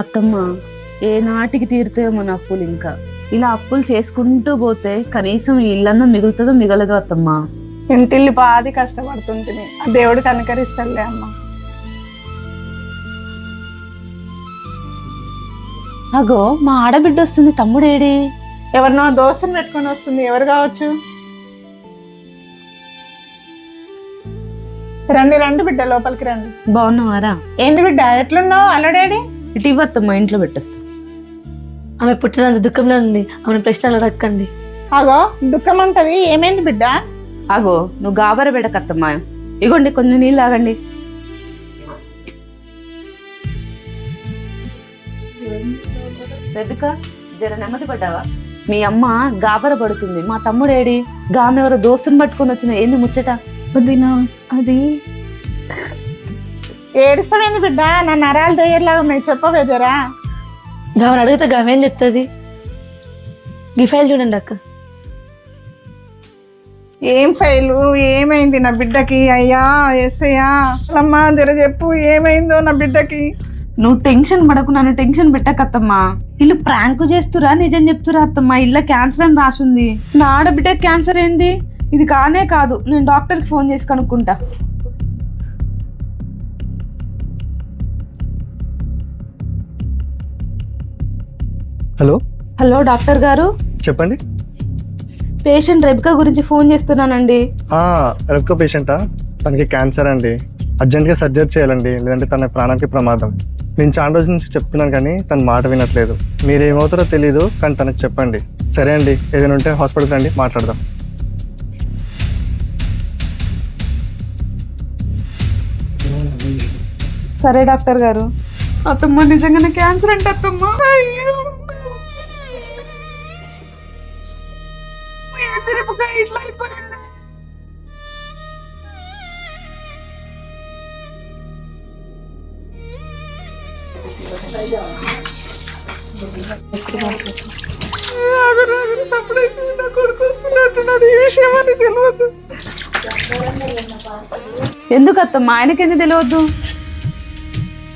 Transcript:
అత్తమ్మ ఏ నాటికి తీరుతాయో మన అప్పులు ఇంకా ఇలా అప్పులు చేసుకుంటూ పోతే కనీసం ఈ ఇల్లన్నా మిగులుతుందో మిగలదో అత్తమ్మ. ఇంటిల్లి బాది కష్టపడుతుంటుంది, ఆ దేవుడు కనుకరిస్తాడులే అమ్మ. అగో మా ఆడబిడ్డ వస్తుంది, తమ్ముడేడి? ఎవరినో దోస్తుని పెట్టుకొని వస్తుంది, ఎవరు కావచ్చు? రండి రండి బిడ్డ, లోపలికి రండి. బాగున్నావారా? ఏంది బిడ్డ ఎట్లున్నావు? అల్లడేడి? ఇటు ఇవ్వత్తమ్మ, ఇంట్లో పెట్టేస్తా. ఆమె పుట్టినంత దుఃఖంలో ఉంది, ఆమె ప్రశ్నలు అడగండి. అగో దుఃఖం అంటది, ఏమైంది బిడ్డ? అగో నువ్వు గాబర పెడకత్తమ్మా, ఇగోండి కొన్ని నీళ్ళు తాగండి. రెబిక జర నెమ్మది పడ్డావా? మీ అమ్మ గాబర పడుతుంది, మా తమ్ముడేడి? గామె ఎవరో దోస్తుని పట్టుకొని వచ్చిన, ఏంది ముచ్చట? అది ఏడుస్తామేంది బిడ్డ? నా నరాలు దయ్యలాగా మీరు చెప్పవేదరా? ఆమెను అడిగితే ఆమె ఏం చెప్తుంది? ఈ ఫైల్ చూడండి అక్క. ఏం ఫైలు? ఏమైంది నా బిడ్డకి? అయ్యా ఎస్ఐయా అమ్మా జర చెప్పు, ఏమైందో నా బిడ్డకి? నువ్వు టెన్షన్ పడకు, నన్ను టెన్షన్ పెట్టకత్తమ్మా. వీళ్ళు ప్రాంక్ చేస్తురా నిజం చెప్తురా అత్తమ్మా? ఇల్ల క్యాన్సర్ అని రాసుంది. నా ఆడబిడ్డ క్యాన్సర్ ఏంది? ఇది కానే కాదు, నేను డాక్టర్కి ఫోన్ చేసి కనుక్కుంటా. హలో హలో డాక్టర్ గారు, చెప్పండి. పేషెంట్ రెబికా గురించి ఫోన్ చేస్తున్నానండి. రెబ్కో పేషెంటా? తనకి క్యాన్సర్ అండి, అర్జెంట్గా సర్జరీ చేయాలండి, లేదంటే తన ప్రాణానికి ప్రమాదం. నేను చాలా రోజుల నుంచి చెప్తున్నాను కానీ తన మాట వినట్లేదు. మీరేమవుతారో తెలీదు, కానీ తనకు చెప్పండి. సరే అండి, ఏదైనా ఉంటే హాస్పిటల్కి రండి, మాట్లాడదాం. సరే డాక్టర్ గారు. అత్తమ్మ నిజంగానే క్యాన్సర్ అంటే అత్తమ్మ. ఇట్లా అయిపోయింది. నా కొడుకు వస్తున్నట్టున్నాడు, ఈ విషయం అని తెలియదు. ఎందుకు అత్తమ్మ? ఆయనకెందుకు తెలియద్దు?